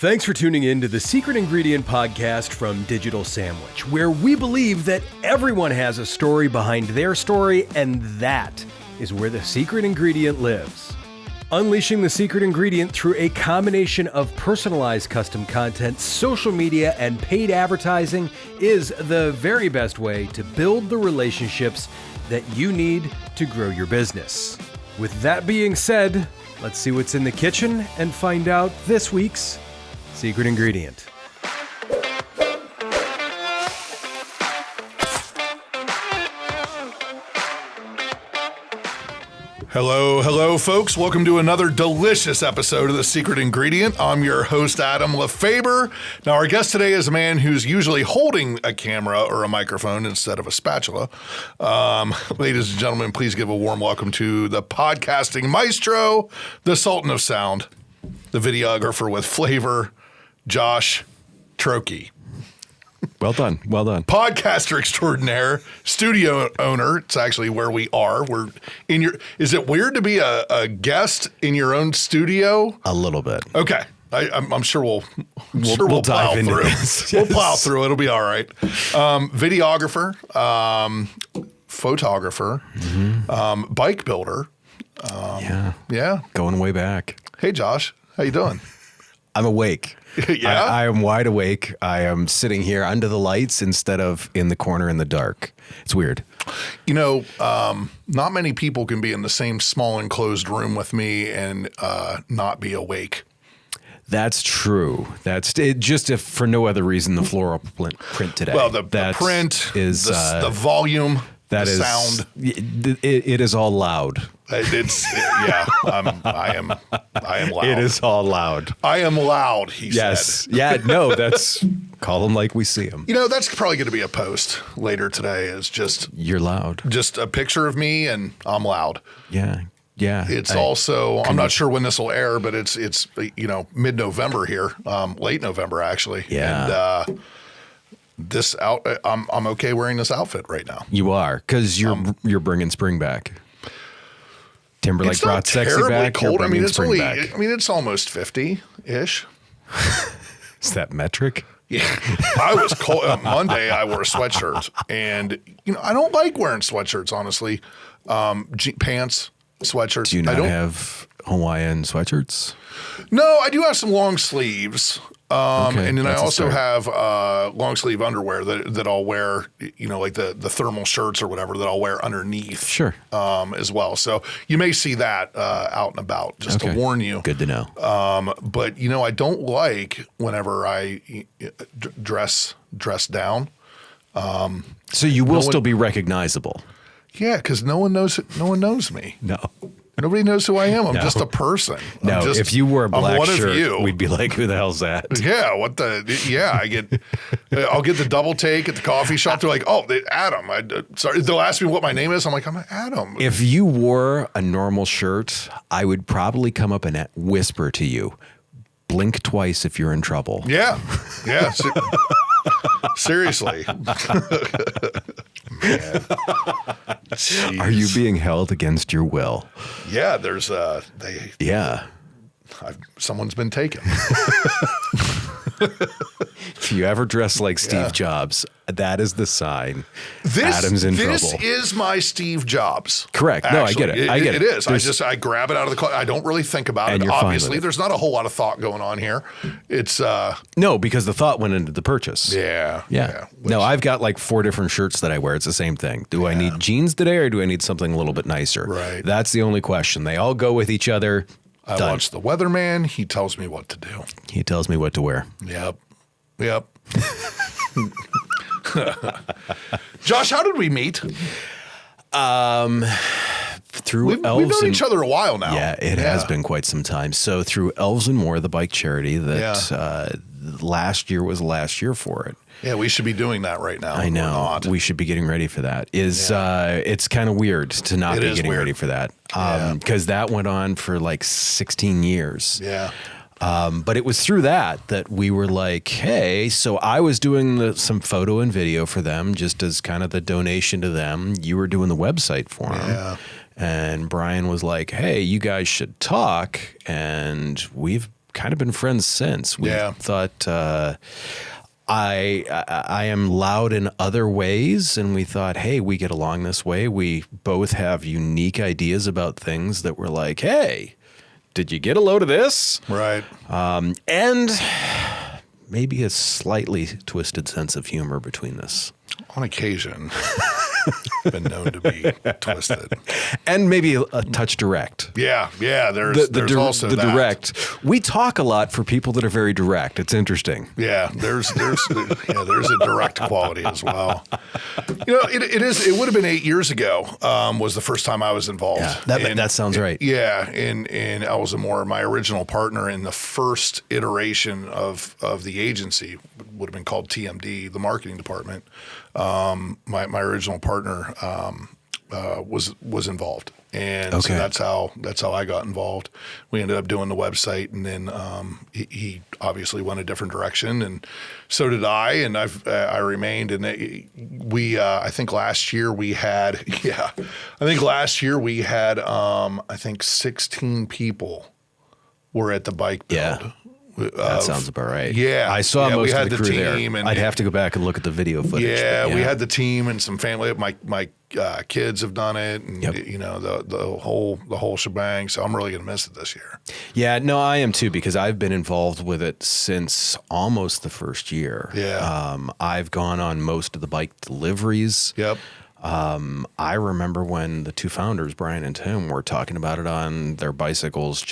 Thanks for tuning in to the Secret Ingredient podcast from Digital Sandwich, where we believe that everyone has a story behind their story, and that is where the secret ingredient lives. Unleashing the secret ingredient through a combination of personalized custom content, social media, and paid advertising is the very best way to build the relationships that you need to grow your business. With that being said, let's see what's in the kitchen and find out this week's secret ingredient. Hello, folks. Welcome to another delicious episode of The Secret Ingredient. I'm your host, Adam LeFaber. Now, our guest today is a man who's usually holding a camera or a microphone instead of a spatula. Ladies and gentlemen, please give a warm welcome to the podcasting maestro, the Sultan of Sound, the videographer with flavor, Josh Troche. Well done. Well done. Podcaster extraordinaire, studio owner. It's actually where we are. We're in your. Is it weird to be a guest in your own studio? A little bit. Okay. I'm sure we'll dive plow into through. this. We'll plow through. It'll be all right. Videographer, photographer, bike builder. Yeah. Going way back. Hey, Josh. How you doing? I'm awake. Yeah? I am wide awake. I am sitting here under the lights instead of in the corner in the dark. It's weird. You know, not many people can be in the same small enclosed room with me and not be awake. That's true. That's it. Just if for no other reason, the floral print today. Well, the print is the volume. That the is sound. It is all loud. I am loud. It is all loud. I am loud. He said. Yeah. No. That's call them like we see them. You know, that's probably going to be a post later today. Is just you're loud. Just a picture of me and I'm loud. Yeah. It's also. I'm not sure when this will air, but it's mid-November here, late November actually. Yeah. And, I'm okay wearing this outfit right now. You are, because you're bringing spring back. Timberlake brought sexy back. Cold. I mean, it's almost 50-ish. Is that metric? Yeah, I was cold. On Monday, I wore a sweatshirt, and I don't like wearing sweatshirts, honestly. Pants, sweatshirts. Do you not have Hawaiian sweatshirts? No, I do have some long sleeves. Okay, and then I also have long sleeve underwear that I'll wear, like the thermal shirts or whatever that I'll wear underneath. Sure. As well. So you may see that out and about, just to warn you. Good to know. But I don't like whenever I dress down. So you will still be recognizable. Yeah, because no one knows me. No. Nobody knows who I am. I'm just a person. If you wore a black shirt, we'd be like, "Who the hell's that?" Yeah, I'll get the double take at the coffee shop. They're like, "Oh, Adam." Sorry, they'll ask me what my name is. I'm like, "I'm Adam." If you wore a normal shirt, I would probably come up and whisper to you, "Blink twice if you're in trouble." Yeah. Seriously. Man. Are you being held against your will? Yeah, there's someone's been taken. If you ever dress like Steve Jobs, that is the sign. Adam's in trouble. This is my Steve Jobs. Correct. Actually. No, I get it. I get it. It is. I grab it out of the closet. I don't really think about it. Obviously, there's not a whole lot of thought going on here. It's no, because the thought went into the purchase. Yeah. No, I've got like 4 different shirts that I wear. It's the same thing. Do I need jeans today, or do I need something a little bit nicer? Right. That's the only question. They all go with each other. I watch the weatherman. He tells me what to do. He tells me what to wear. Yep. Josh, how did we meet? Through Elves. We've known each other a while now. Yeah, it has been quite some time. So through Elves and More, the bike charity that last year was the last year for it. Yeah, we should be doing that right now. I know. We should be getting ready for that. It's kind of weird to not be getting ready for that. Because that went on for like 16 years. Yeah. But it was through that we were like, hey, so I was doing some photo and video for them just as kind of the donation to them. You were doing the website for them. Yeah. And Brian was like, hey, you guys should talk. And we've kind of been friends since. We Yeah. thought I am loud in other ways, and we thought, hey, we get along this way. We both have unique ideas about things that we're like, hey, did you get a load of this? Right. And maybe a slightly twisted sense of humor between us. On occasion, been known to be twisted. And maybe a touch direct. Yeah. There's also the that. direct. We talk a lot for people that are very direct. It's interesting. Yeah, there's a direct quality as well. It would have been 8 years ago was the first time I was involved. Yeah, that sounds right. Yeah, in Elves and More, my original partner in the first iteration of the agency would have been called TMD, the marketing department. My original partner was involved. And so that's how I got involved. We ended up doing the website, and then he obviously went a different direction, and so did I. And I remained. And I think last year we had 16 people were at the bike build. Yeah. That sounds about right. Yeah. I saw most of the crew there. And I'd have to go back and look at the video footage. Yeah, we had the team and some family. My kids have done it, and the whole shebang. So I'm really going to miss it this year. Yeah, no, I am too, because I've been involved with it since almost the first year. Yeah. I've gone on most of the bike deliveries. Yep. I remember when the two founders, Brian and Tim, were talking about it on their bicycles.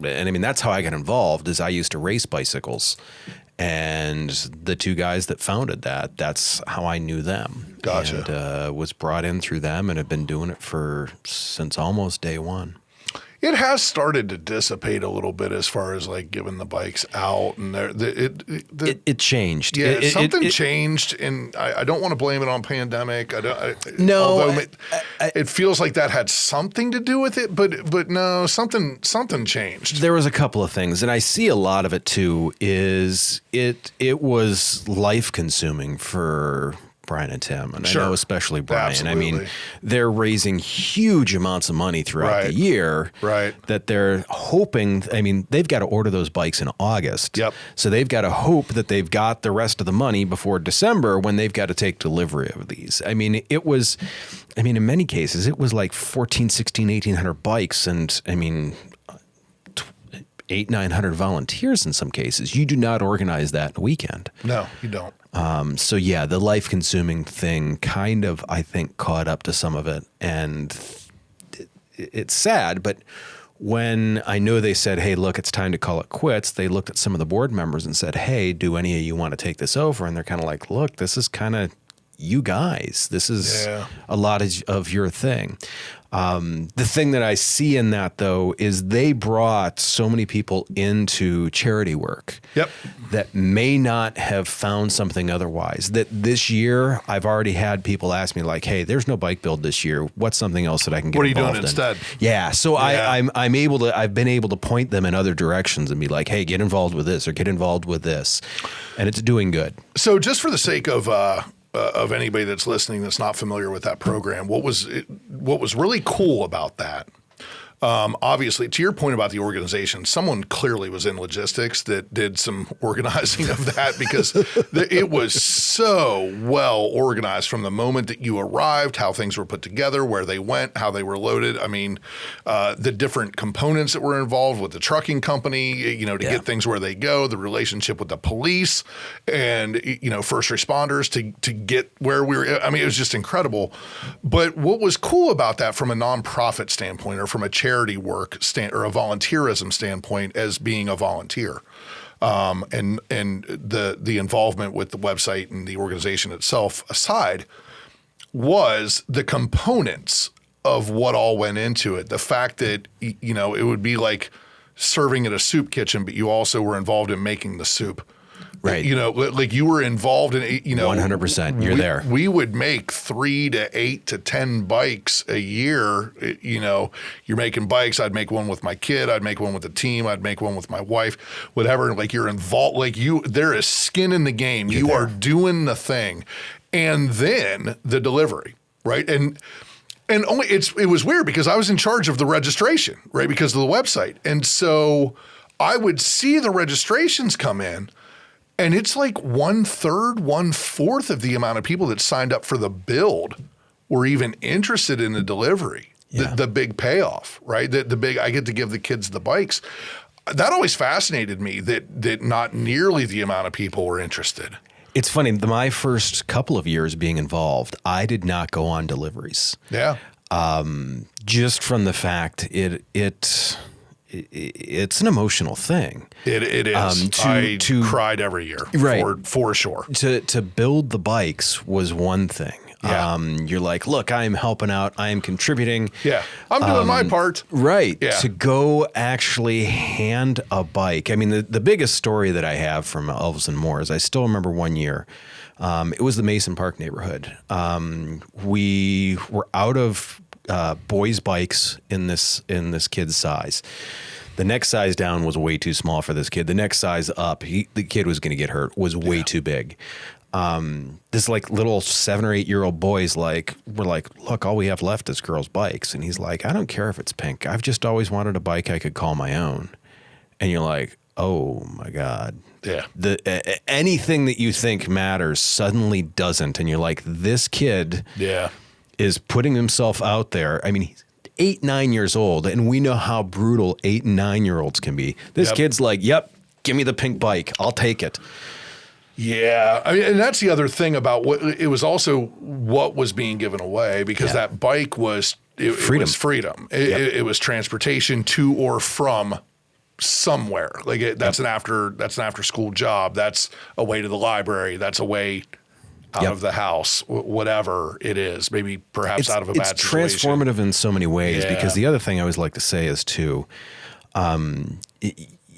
And I mean, that's how I got involved. Is I used to race bicycles, and the two guys that founded that's how I knew them. Gotcha. And was brought in through them, and have been doing it since almost day one. It has started to dissipate a little bit as far as like giving the bikes out, and it changed. Yeah, something changed, and I don't want to blame it on pandemic. No, it feels like that had something to do with it, but no, something changed. There was a couple of things, and I see a lot of it too. Is it was life consuming for Brian and Tim, and Sure. I know especially Brian. Absolutely. I mean, they're raising huge amounts of money throughout the year. Right. That they're hoping. I mean, they've got to order those bikes in August. Yep. So they've got to hope that they've got the rest of the money before December, when they've got to take delivery of these. I mean, in many cases, it was like 1,400, 1,600, 1,800 bikes, and I mean, 800-900 volunteers in some cases. You do not organize that in a weekend. No, you don't. So yeah, the life-consuming thing kind of, I think, caught up to some of it, and it's sad. But when I know they said, "Hey, look, it's time to call it quits," they looked at some of the board members and said, "Hey, do any of you want to take this over?" And they're kind of like, "Look, this is kind of you guys. This is a lot of your thing." The thing that I see in that, though, is they brought so many people into charity work that may not have found something otherwise. That this year, I've already had people ask me like, "Hey, there's no bike build this year. What's something else that I can get involved in?" What are you doing instead? Yeah, so I've been able to point them in other directions and be like, "Hey, get involved with this or get involved with this," and it's doing good. So, just for the sake of anybody that's listening that's not familiar with that program, what was really cool about that? Obviously, to your point about the organization, someone clearly was in logistics that did some organizing of that, because it was so well organized from the moment that you arrived, how things were put together, where they went, how they were loaded. I mean, the different components that were involved with the trucking company, to get things where they go, the relationship with the police and, first responders to get where we were. I mean, it was just incredible. But what was cool about that from a nonprofit standpoint, or from a charity work or a volunteerism standpoint, as being a volunteer, and the involvement with the website and the organization itself aside, was the components of what all went into it. The fact that it would be like serving at a soup kitchen, but you also were involved in making the soup. Right. Like you were involved in, 100%. You're there. We would make 3 to 8 to 10 bikes a year. You're making bikes. I'd make one with my kid. I'd make one with the team. I'd make one with my wife, whatever. Like you're involved, there is skin in the game. You are doing the thing. And then the delivery, right? And it was weird because I was in charge of the registration, right? Because of the website. And so I would see the registrations come in, and it's like 1/3, 1/4 of the amount of people that signed up for the build were even interested in the delivery, the big payoff, right? The big, I get to give the kids the bikes. That always fascinated me that not nearly the amount of people were interested. It's funny. My first couple of years being involved, I did not go on deliveries. Yeah. Just from the fact it's an emotional thing. It is. I cried every year, right, for sure. To build the bikes was one thing. Yeah. You're like, look, I am helping out. I am contributing. Yeah, I'm doing my part. Right. Yeah. To go actually hand a bike. I mean, the biggest story that I have from Elves and More is I still remember one year. It was the Mason Park neighborhood. We were out of boys' bikes in this kid's size. The next size down was way too small for this kid. The next size up, the kid was going to get hurt, was way too big. This like little 7 or 8 year old boys we're like, look, all we have left is girls' bikes. And he's like, I don't care if it's pink. I've just always wanted a bike I could call my own. And you're like, oh my God. Yeah. Anything that you think matters suddenly doesn't. And you're like, this kid is putting himself out there. I mean, he's 8, 9 years old, and we know how brutal 8 and 9 year olds can be. This kid's like, yep, give me the pink bike. I'll take it. Yeah. I mean, and that's the other thing about it was also what was being given away, because that bike was freedom. It was freedom. It was transportation to or from somewhere. Like that's an after school job. That's a way to the library. That's a way out of the house, whatever it is, maybe perhaps out of a bad situation. It's transformative in so many ways, because the other thing I always like to say is too,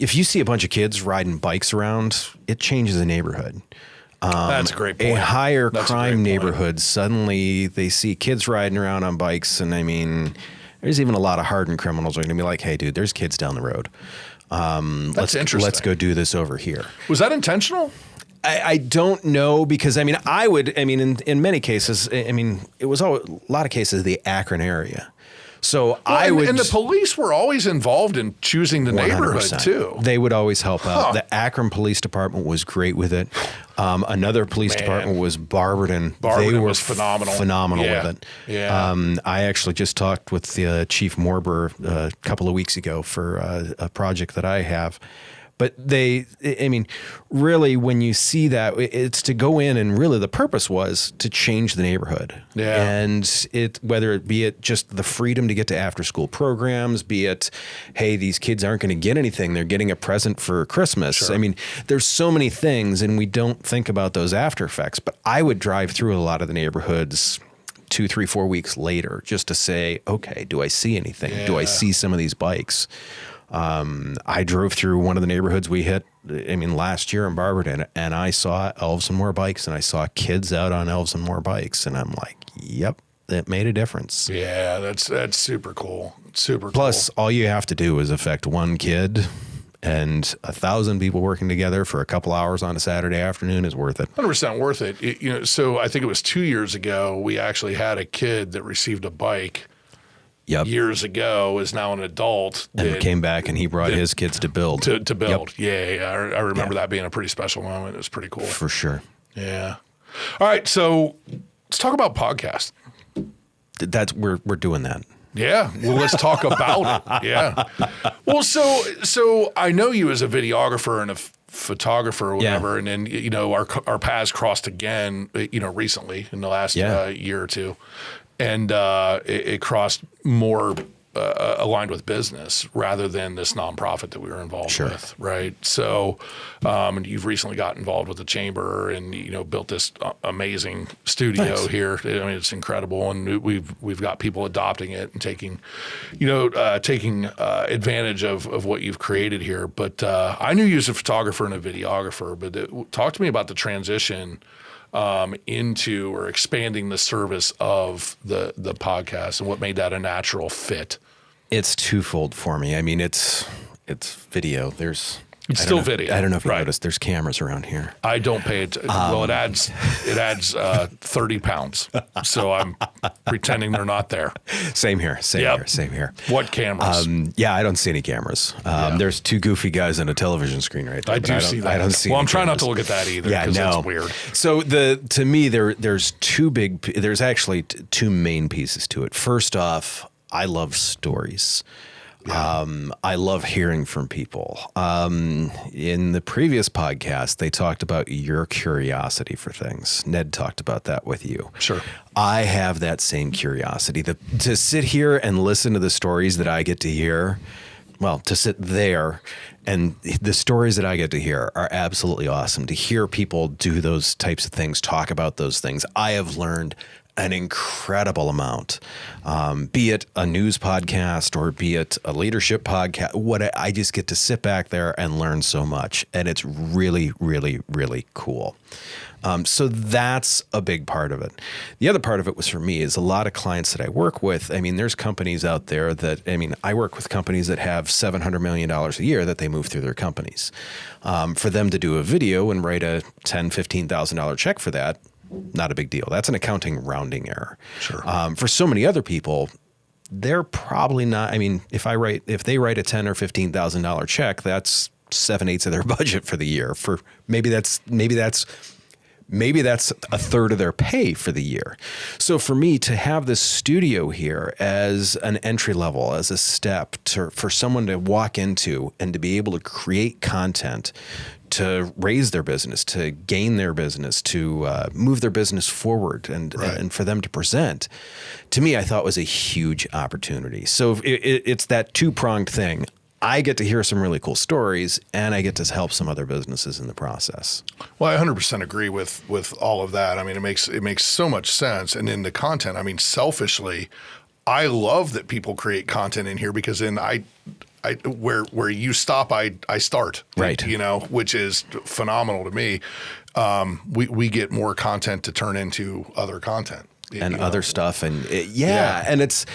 if you see a bunch of kids riding bikes around, it changes the neighborhood. That's a great point. A higher crime neighborhood, suddenly they see kids riding around on bikes, and I mean, there's even a lot of hardened criminals are going to be like, hey, dude, there's kids down the road. That's interesting. Let's go do this over here. Was that intentional? I don't know, because I mean, in many cases, I mean, it was a lot of cases the Akron area. So and the police were always involved in choosing the 100%. Neighborhood too. They would always help out. The Akron Police Department was great with it. Another police department was Barberton. They were was phenomenal with it. Yeah. I actually just talked with the Chief Morber a couple of weeks ago for a project that I have. But really, when you see that, it's to go in, and really the purpose was to change the neighborhood. Yeah. And whether it be just the freedom to get to after school programs, be it, hey, these kids aren't going to get anything, they're getting a present for Christmas. Sure. I mean, there's so many things, and we don't think about those after effects. But I would drive through a lot of the neighborhoods 2, 3, 4 weeks later just to say, okay, do I see anything? Yeah. Do I see some of these bikes? I drove through one of the neighborhoods we hit, last year in Barberton, and I saw Elves and More bikes, and I saw kids out on Elves and More bikes, and I'm like, yep, it made a difference. Yeah, that's super cool. Super Plus, cool. all you have to do is affect one kid, and 1,000 people working together for a couple hours on a Saturday afternoon is worth it. 100% worth it. So I think it was 2 years ago, we actually had a kid that received a bike. Yep. Years ago, is now an adult. And came back, and he brought his kids to build. To build. Yep. Yeah. I remember that being a pretty special moment. It was pretty cool. For sure. Yeah. All right. So let's talk about podcasts. We're doing that. Yeah. Well, let's talk about it. Yeah. Well, so I know you as a videographer and a photographer or whatever, and then, our paths crossed again, recently in the last year or two. And it crossed more aligned with business rather than this nonprofit that we were involved with, right? So you've recently got involved with the chamber and built this amazing studio here. It's incredible, and we've got people adopting it and taking advantage of what you've created here. But I knew you as a photographer and a videographer. But talk to me about the transition into or expanding the service of the podcast and what made that a natural fit. It's twofold for me. It's video. There's It's still video. I don't know if you right. noticed. There's cameras around here. I don't pay it. Well, it adds 30 pounds. So I'm pretending they're not there. Same here. Same here. What cameras? Yeah, I don't see any cameras. There's two goofy guys on a television screen right there. I do see that. I don't see. Well, any I'm trying cameras. not to look at that either. Yeah, because no. it's weird. So to me, there's there's actually two main pieces to it. First off, I love stories. Yeah. I love hearing from people. In the previous podcast, they talked about your curiosity for things. Ned talked about that with you. Sure. I have that same curiosity. To sit here and listen to the stories that I get to hear, well, to sit there and the stories that I get to hear are absolutely awesome. To hear people do those types of things, talk about those things, I have learned an incredible amount, be it a news podcast or be it a leadership podcast. I just get to sit back there and learn so much, and it's really, really, really cool. So that's a big part of it. The other part of it was for me is a lot of clients that I work with. I mean, there's companies out there that, I work with companies that have $700 million a year that they move through their companies. For them to do a video and write a $10,000, $15,000 check for that, not a big deal. That's an accounting rounding error. Sure. For so many other people, they're probably not. If they write a $10,000 or $15,000 check, that's 7/8 of their budget for the year. For maybe that's a third of their pay for the year. So for me to have this studio here as an entry level, as a step for someone to walk into and to be able to create content, to raise their business, to gain their business, to move their business forward, and for them to present, to me, I thought was a huge opportunity. So it's that two-pronged thing. I get to hear some really cool stories, and I get to help some other businesses in the process. Well, I 100% agree with all of that. It makes so much sense. And in the content, selfishly, I love that people create content in here because then where you stop, I start. Right. Which is phenomenal to me. We get more content to turn into other content. And other stuff, and and it's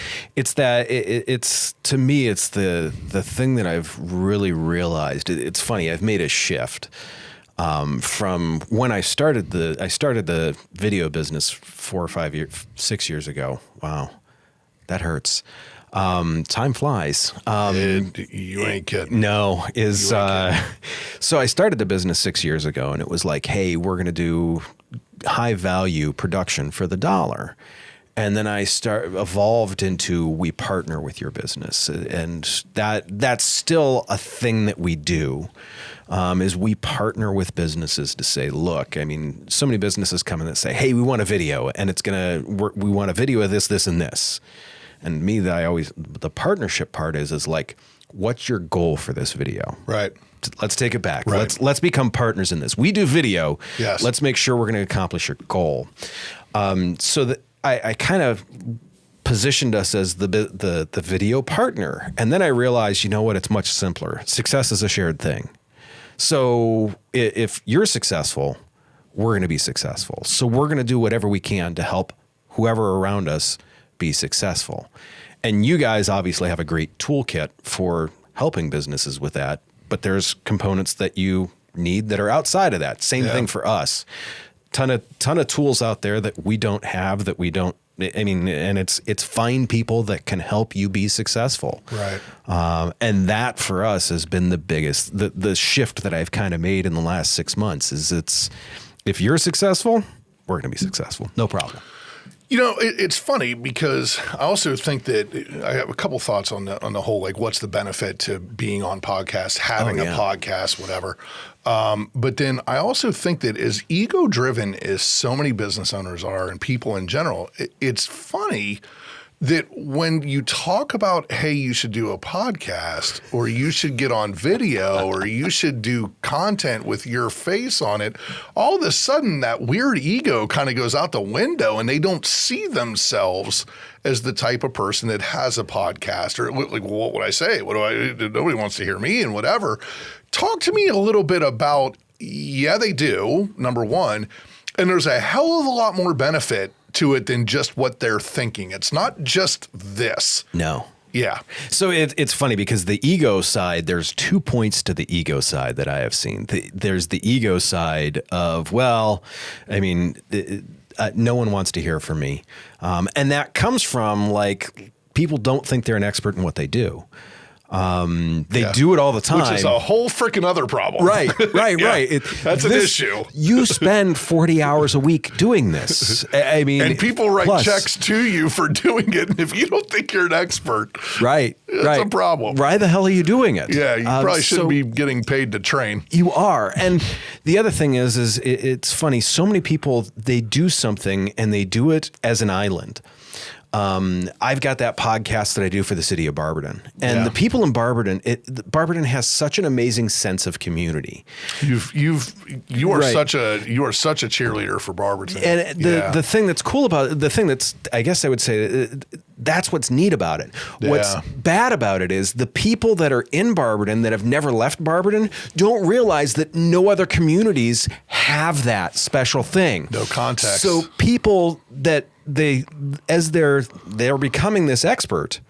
to me, it's the thing that I've really realized. It's funny. I've made a shift from when I started the video business 6 years ago. Wow, that hurts. Time flies. You ain't kidding. No, so I started the business 6 years ago, and it was like, hey, we're going to do high value production for the dollar. And then I evolved into we partner with your business. And that's still a thing that we do, is we partner with businesses to say, look, so many businesses come in and say, hey, we want a video, and we want a video of this, this, and this. And me, the partnership part is like, what's your goal for this video? Right. Let's take it back. Right. Let's become partners in this. We do video. Yes. Let's make sure we're going to accomplish your goal. So that I kind of positioned us as the video partner, and then I realized, you know what? It's much simpler. Success is a shared thing. So if you're successful, we're going to be successful. So we're going to do whatever we can to help whoever around us be successful. And you guys obviously have a great toolkit for helping businesses with that. But there's components that you need that are outside of that. Same thing for us. Ton of tools out there that we don't have, and it's find people that can help you be successful. Right. And that for us has been the biggest, the shift that I've kind of made in the last 6 months is if you're successful, we're going to be successful. No problem. It's funny because I also think that I have a couple thoughts on the whole, like what's the benefit to being on podcasts, having a podcast, whatever. But then I also think that as ego-driven as so many business owners are and people in general, it's funny that when you talk about, hey, you should do a podcast or you should get on video or you should do content with your face on it, all of a sudden that weird ego kind of goes out the window and they don't see themselves as the type of person that has a podcast or like, well, what would I say? Nobody wants to hear me and whatever. Talk to me a little bit about, they do, number one, and there's a hell of a lot more benefit to it than just what they're thinking. It's not just this. No. Yeah. So it's funny because the ego side, there's 2 points to the ego side that I have seen. There's the ego side of, well, I mean, no one wants to hear from me. And that comes from like people don't think they're an expert in what they do. They do it all the time. Which is a whole freaking other problem. Right. That's an issue. You spend 40 hours a week doing this. I mean, and people write checks to you for doing it. And if you don't think you're an expert, that's a problem. Why the hell are you doing it? Yeah, you probably shouldn't be getting paid to train. You are. And the other thing is it's funny. So many people, they do something and they do it as an island. I've got that podcast that I do for the city of Barberton, and the people in Barberton, Barberton has such an amazing sense of community. You are such a cheerleader for Barberton. And the thing that's cool about it, the thing that's, I guess I would say, that's what's neat about it. Yeah. What's bad about it is the people that are in Barberton that have never left Barberton don't realize that no other communities have that special thing. No context. So people that as they're becoming this expert,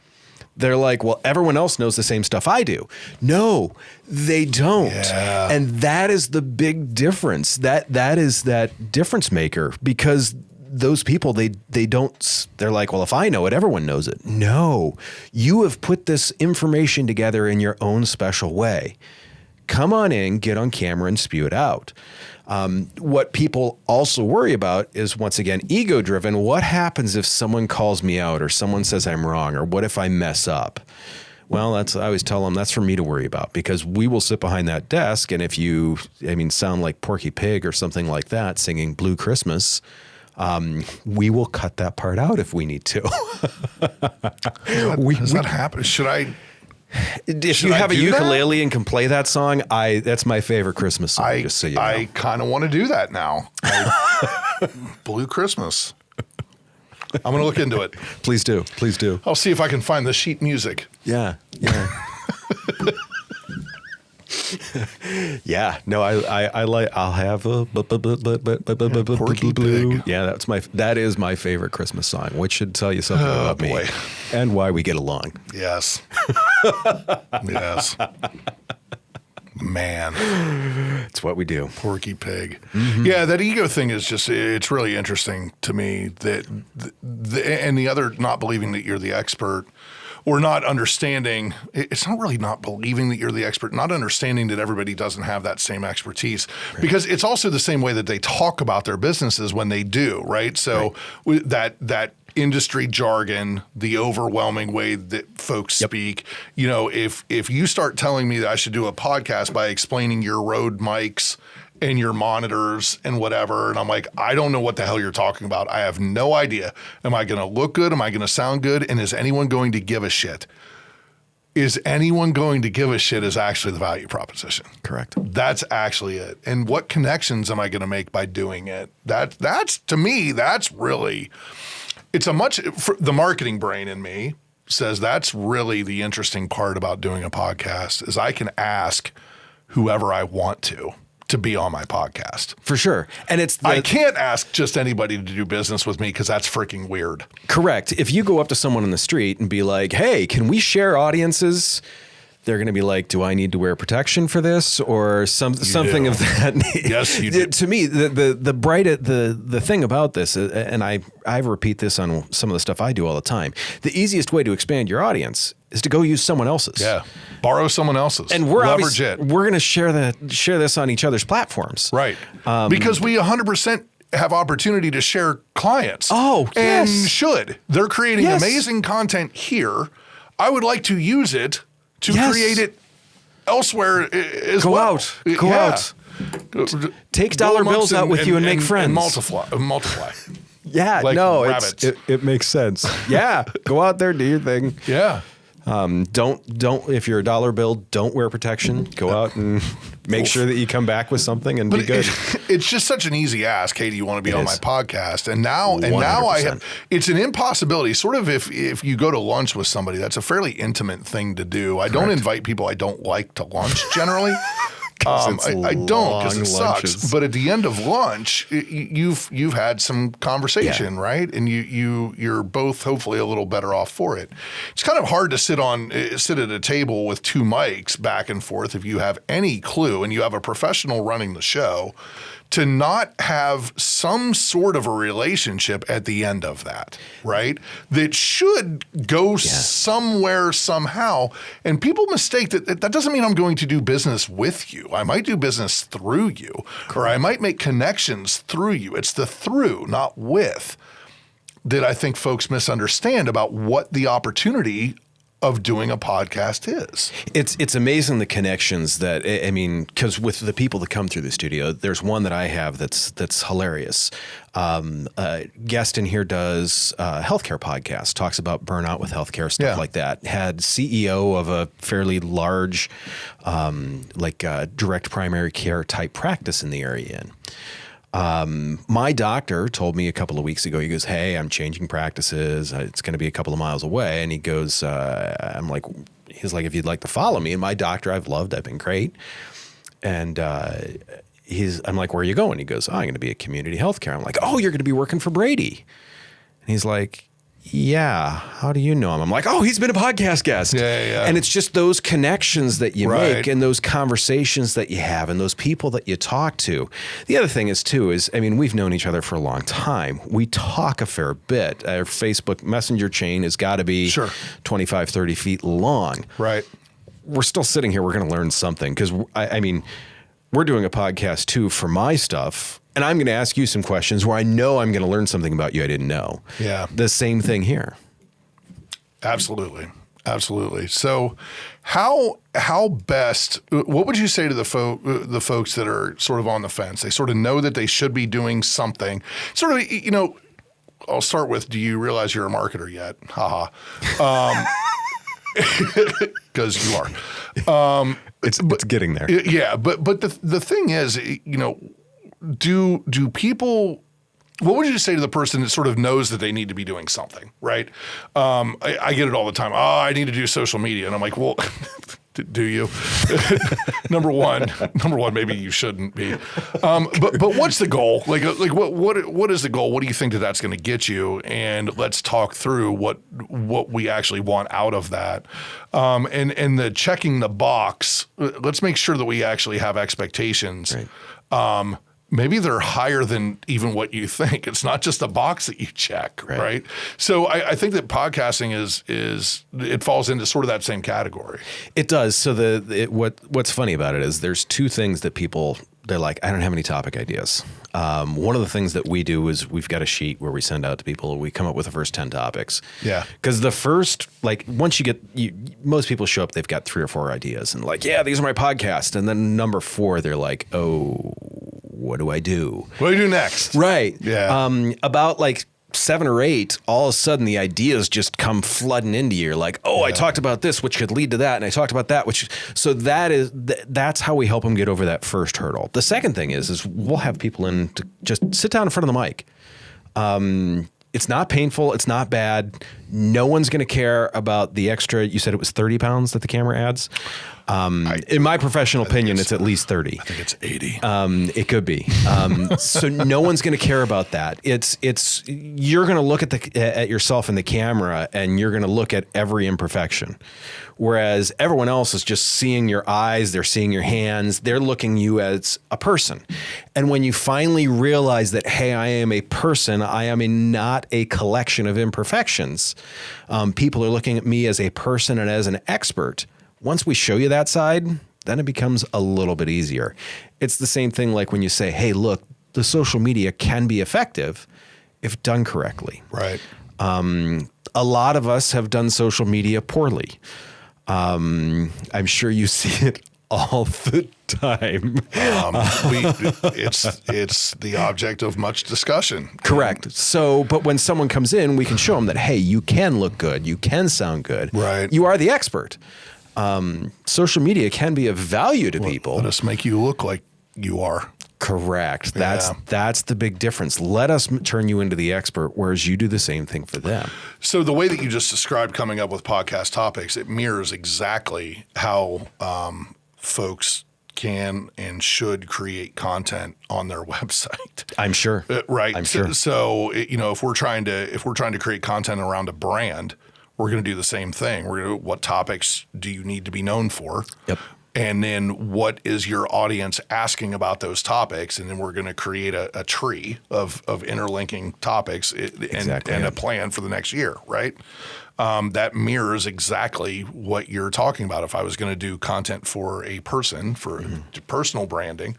they're like, well, everyone else knows the same stuff I do. No, they don't. Yeah. And that is the big difference. That is that difference maker, because those people, they're like, well, if I know it, everyone knows it. No, you have put this information together in your own special way. Come on in, get on camera and spew it out. What people also worry about is, once again, ego driven. What happens if someone calls me out or someone says I'm wrong, or what if I mess up? Well, I always tell them that's for me to worry about, because we will sit behind that desk. And if you, sound like Porky Pig or something like that, singing Blue Christmas, we will cut that part out if we need to. Does that happen? Should I? If you have a ukulele and can play that song, that's my favorite Christmas song. Just so you know. I kind of want to do that now. Blue Christmas. I'm going to look into it. Please do. I'll see if I can find the sheet music. Yeah. Yeah. No, I like. I'll have a Porky Pig. Yeah, that is my favorite Christmas song, which should tell you something about me and why we get along. Yes. Yes. Man, it's what we do. Porky Pig. Mm-hmm. Yeah, that ego thing is it's really interesting to me, that and the other, not believing that you're the expert, or not understanding. It's not really not believing that you're the expert, not understanding that everybody doesn't have that same expertise, because it's also the same way that they talk about their businesses when they do, right? So that industry jargon, the overwhelming way that folks speak, if you start telling me that I should do a podcast by explaining your Rode mics and your monitors and whatever, and I'm like, I don't know what the hell you're talking about. I have no idea. Am I going to look good? Am I going to sound good? And is anyone going to give a shit? Is anyone going to give a shit is actually the value proposition. Correct. That's actually it. And what connections am I going to make by doing it? That's to me, that's really, the marketing brain in me says that's really the interesting part about doing a podcast, is I can ask whoever I want to be on my podcast. For sure. And I can't ask just anybody to do business with me, because that's freaking weird. Correct. If you go up to someone in the street and be like, hey, can we share audiences? They're going to be like, do I need to wear protection for this, or something of that? Yes, you do. To me, the thing about this, and I repeat this on some of the stuff I do all the time, the easiest way to expand your audience is to go use someone else's. Yeah, borrow someone else's, and leverage it. We're going to share this on each other's platforms, right? Because we 100% have opportunity to share clients. Oh, yes. And should. They're creating amazing content here. I would like to use it to create it elsewhere as well. Go out. Take dollar bills out with you and make friends. And multiply. Yeah, like rabbits. It makes sense. Yeah, go out there, do your thing. Yeah. Don't if you're a dollar bill, don't wear protection. Go out and make sure that you come back with something and be good. It's just such an easy ask. Hey, do you want to be on my podcast? And now it's an impossibility. Sort of if you go to lunch with somebody, that's a fairly intimate thing to do. I don't invite people I don't like to lunch generally. I don't, because it sucks. lunches. But at the end of lunch, you've had some conversation, right? And you're both hopefully a little better off for it. It's kind of hard to sit at a table with two mics back and forth if you have any clue and you have a professional running the show, to not have some sort of a relationship at the end of that, right? That should go somewhere somehow. And people mistake that doesn't mean I'm going to do business with you. I might do business through you, or I might make connections through you. It's the through, not with, that I think folks misunderstand about what the opportunity of doing a podcast is. It's amazing the connections that, I mean, because with the people that come through the studio, there's one that I have that's hilarious. A guest in here does a healthcare podcast, talks about burnout with healthcare, stuff like that. Had CEO of a fairly large, direct primary care type practice in the area. My doctor told me a couple of weeks ago, he goes, "Hey, I'm changing practices. It's going to be a couple of miles away." And he goes, he's like, "If you'd like to follow me." And my doctor, I've been great. And I'm like, "Where are you going?" He goes, "Oh, I'm going to be at community healthcare." I'm like, "Oh, you're going to be working for Brady." And he's like, "Yeah, how do you know him?" I'm like, "Oh, he's been a podcast guest." Yeah. And it's just those connections that you Right. make and those conversations that you have and those people that you talk to. The other thing is, we've known each other for a long time. We talk a fair bit. Our Facebook Messenger chain has got to be 25, 30 feet long. Right. We're still sitting here. We're going to learn something because, we're doing a podcast too for my stuff. And I'm going to ask you some questions where I know I'm going to learn something about you I didn't know. Yeah. The same thing here. Absolutely. So how best, what would you say to the folks that are sort of on the fence? They sort of know that they should be doing something. Sort of, I'll start with, do you realize you're a marketer yet? Haha. Because you are. It's getting there. Yeah. But the thing is, do people, what would you say to the person that sort of knows that they need to be doing something, right? I get it all the time. Oh, I need to do social media. And I'm like, well, do you? Number one, maybe you shouldn't be. But what's the goal? Like what is the goal? What do you think that's going to get you? And let's talk through what we actually want out of that. And the checking the box, let's make sure that we actually have expectations. Right. Maybe they're higher than even what you think. It's not just a box that you check, right? So I think that podcasting it falls into sort of that same category. It does. So what's funny about it is there's two things that they're like, "I don't have any topic ideas." One of the things that we do is we've got a sheet where we send out to people. We come up with the first 10 topics. Yeah. Because the first, once most people show up, they've got 3 or 4 ideas and these are my podcast. And then number 4, they're like, "Oh, what do I do? What do I do next?" Right. Yeah. About 7 or 8, all of a sudden the ideas just come flooding into you. You're like, "Oh, I talked about this, which could lead to that, and I talked about that, that's how we help them get over that first hurdle." The second thing is we'll have people in to just sit down in front of the mic. It's not painful. It's not bad. No one's going to care about the extra. You said it was 30 pounds that the camera adds. In my professional opinion, it's at least 30. I think it's 80. It could be. So no one's going to care about that. You're going to look at yourself in the camera and you're going to look at every imperfection. Whereas everyone else is just seeing your eyes, they're seeing your hands, they're looking you as a person. And when you finally realize that, hey, I am a person, I am not a collection of imperfections, people are looking at me as a person and as an expert. Once we show you that side, then it becomes a little bit easier. It's the same thing like when you say, hey, look, the social media can be effective if done correctly. Right. A lot of us have done social media poorly. I'm sure you see it all the time. It's the object of much discussion. Correct. So, but when someone comes in, we can show them that, hey, you can look good. You can sound good. Right. You are the expert. Social media can be of value to people. Let us make you look like you are. Correct. That's the big difference. Let us turn you into the expert, whereas you do the same thing for them. So the way that you just described coming up with podcast topics, it mirrors exactly how folks can and should create content on their website. I'm sure. Right. I'm sure. So, if we're trying to create content around a brand, we're going to do the same thing. We're going to, what topics do you need to be known for? Yep. And then what is your audience asking about those topics? And then we're going to create a tree of interlinking topics and a plan for the next year, right? That mirrors exactly what you're talking about. If I was going to do content for a person, for personal branding,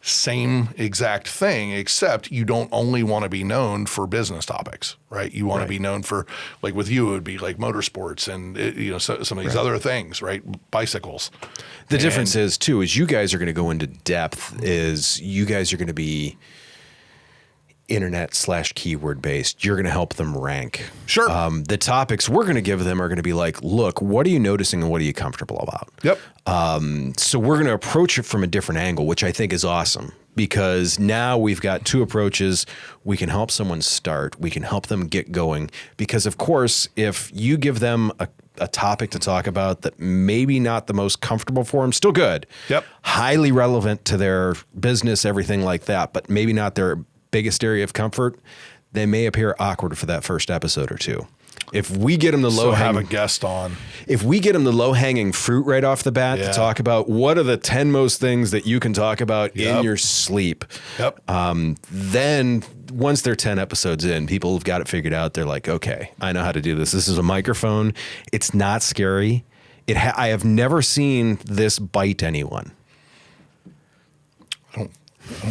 same exact thing, except you don't only want to be known for business topics, right? You want to be known for, like with you, it would be like motorsports and some of these other things, right? Bicycles. The difference is too, is you guys are going to go into depth, is you guys are going to be internet/keyword based. You're going to help them rank. Sure. The topics we're going to give them are going to be like, look, what are you noticing and what are you comfortable about? Yep. So we're going to approach it from a different angle, which I think is awesome, because now we've got two approaches. We can help someone start. We can help them get going. Because of course, if you give them a topic to talk about that maybe not the most comfortable for them, still good. Yep. Highly relevant to their business, everything like that, but maybe not their biggest area of comfort, they may appear awkward for that first episode or two. If we get them the have a guest on. If we get them the low-hanging fruit right off the bat to talk about what are the 10 most things that you can talk about in your sleep. Yep. Then once they're 10 episodes in, people have got it figured out. They're like, okay, I know how to do this. This is a microphone. It's not scary. I have never seen this bite anyone. I don't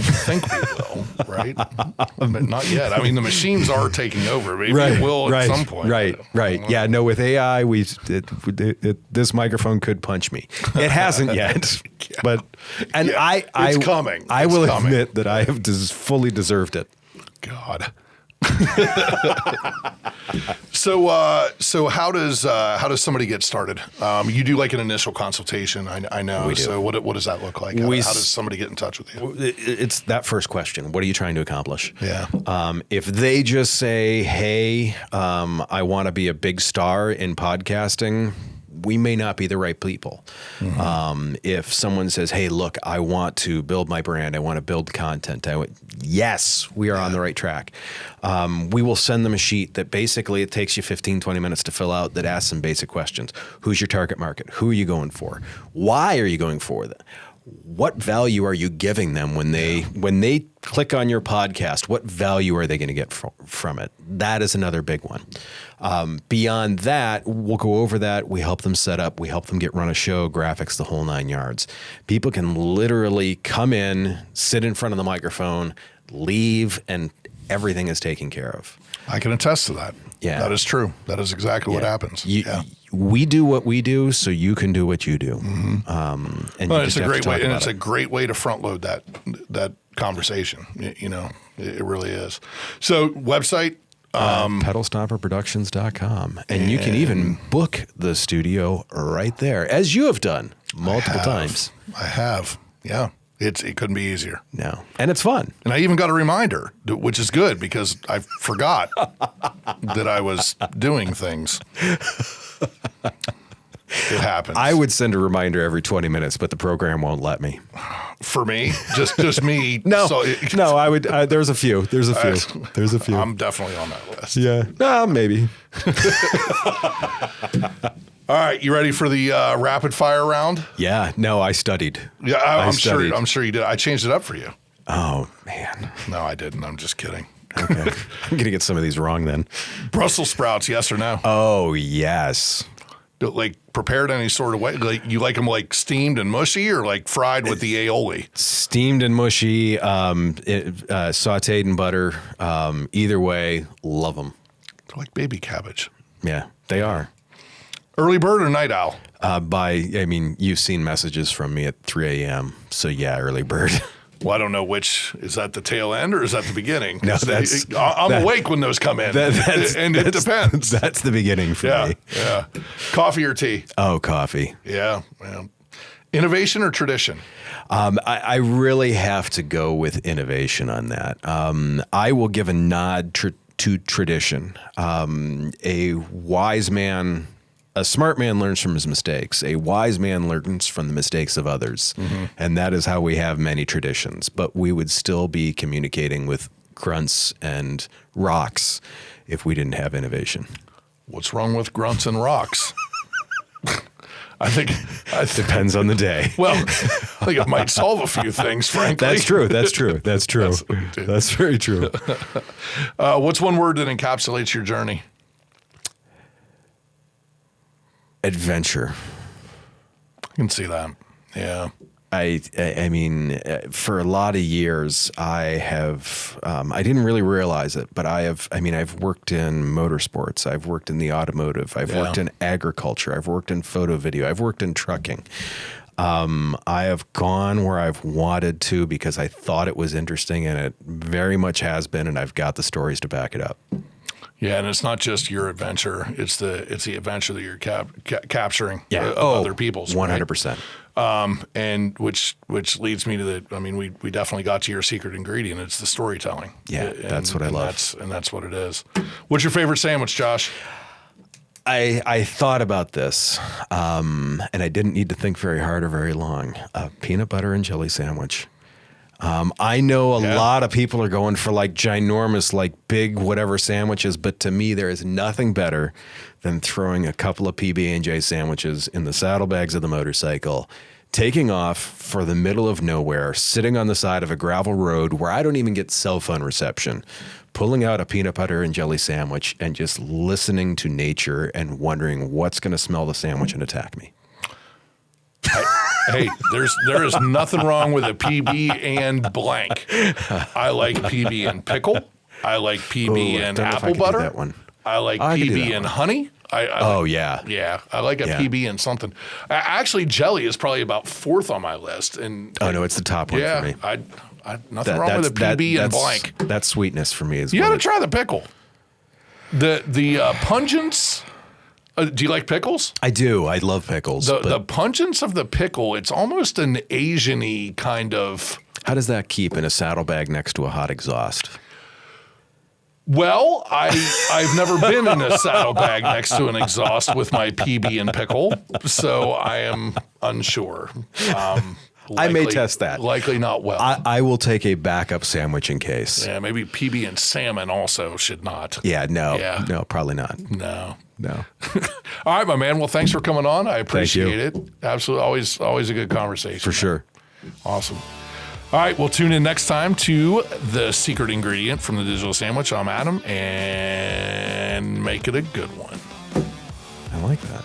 think we will, right? But not yet. I mean, the machines are taking over. Maybe it will at some point. Right. Yeah, no, with AI, this microphone could punch me. It hasn't yet, but it's coming. I will admit that I have fully deserved it. God. So how does somebody get started? You do like an initial consultation, I know. We do. So what does that look like? How does somebody get in touch with you? It's that first question. What are you trying to accomplish? Yeah. If they just say, hey, I want to be a big star in podcasting, we may not be the right people. Mm-hmm. If someone says, hey, look, I want to build my brand, I want to build content, yes, we are on the right track. We will send them a sheet that basically it takes you 15, 20 minutes to fill out that asks some basic questions. Who's your target market? Who are you going for? Why are you going for that? What value are you giving them when they click on your podcast? What value are they going to get from it? That is another big one. Beyond that, we'll go over that. We help them set up. We help them run a show, graphics, the whole 9 yards. People can literally come in, sit in front of the microphone, leave, and everything is taken care of. I can attest to that. Yeah. That is true. That is exactly what happens. We do what we do, so you can do what you do. Mm-hmm. It's a great way, and it's a great way to front load that conversation. It really is. So website. pedalstomperproductions.com. And you can even book the studio right there, as you have done multiple times. I have. Yeah. It couldn't be easier. No. And it's fun. And I even got a reminder, which is good because I forgot that I was doing things. It happens. I would send a reminder every 20 minutes, but the program won't let me. For me? Just me? No, I would. There's a few. There's a few. I'm definitely on that list. Yeah. Maybe. All right, you ready for the rapid fire round? Yeah. No, I studied. Yeah, I'm sure you did. I changed it up for you. Oh man. No, I didn't. I'm just kidding. Okay. I'm gonna get some of these wrong then. Brussels sprouts, yes or no? Oh yes. Like prepared any sort of way? Like you like them like steamed and mushy, or like fried with the aioli? Steamed and mushy, sautéed in butter. Either way, love them. They're like baby cabbage. Yeah, they are. Early bird or night owl? You've seen messages from me at 3 a.m. So yeah, early bird. Well, I don't know which. Is that the tail end or is that the beginning? No, I'm awake when those come in. It depends. That's the beginning for me. Yeah. Coffee or tea? Oh, coffee. Yeah. Innovation or tradition? I really have to go with innovation on that. I will give a nod to tradition. A wise man a smart man learns from his mistakes. A wise man learns from the mistakes of others. And that is how we have many traditions. But we would still be communicating with grunts and rocks if we didn't have innovation. What's wrong with grunts and rocks? I think Depends on the day. Well, I think it might solve a few things, frankly. That's true. That's very true. What's one word that encapsulates your journey? Adventure. I can see that. Yeah. I mean, for a lot of years, I have, I didn't really realize it, but I've worked in motorsports. I've worked in the automotive. I've worked in agriculture. I've worked in photo video. I've worked in trucking. I have gone where I've wanted to because I thought it was interesting, and it very much has been, and I've got the stories to back it up. Yeah, and it's not just your adventure; it's the adventure that you're capturing of other people's. 100%. And which leads me to we definitely got to your secret ingredient. It's the storytelling. Yeah, that's what I love. That's what it is. What's your favorite sandwich, Josh? I thought about this, and I didn't need to think very hard or very long. A peanut butter and jelly sandwich. I know a lot of people are going for like ginormous, like big whatever sandwiches, but to me, there is nothing better than throwing a couple of PB&J sandwiches in the saddlebags of the motorcycle, taking off for the middle of nowhere, sitting on the side of a gravel road where I don't even get cell phone reception, pulling out a peanut butter and jelly sandwich and just listening to nature and wondering what's going to smell the sandwich and attack me. Hey, there is nothing wrong with a PB and blank. I like PB and pickle. I like PB and apple butter. That one. I like PB and honey. Yeah. I like a PB and something. Actually, jelly is probably about fourth on my list. And no, it's the top one for me. Nothing wrong with a PB and blank. That sweetness for me is. You got to try the pickle. The pungence. Do you like pickles? I do. I love pickles. The pungence of the pickle, it's almost an Asian-y kind of... How does that keep in a saddlebag next to a hot exhaust? Well, I've never been in a saddlebag next to an exhaust with my PB and pickle, so I am unsure. I may test that. Likely not well. I will take a backup sandwich in case. Yeah, maybe PB and salmon also should not. Yeah, no, probably not. No. All right, my man. Well, thanks for coming on. I appreciate it. Absolutely. Always a good conversation. For sure. Awesome. All right, we'll tune in next time to The Secret Ingredient from the Digital Sandwich. I'm Adam, and make it a good one. I like that.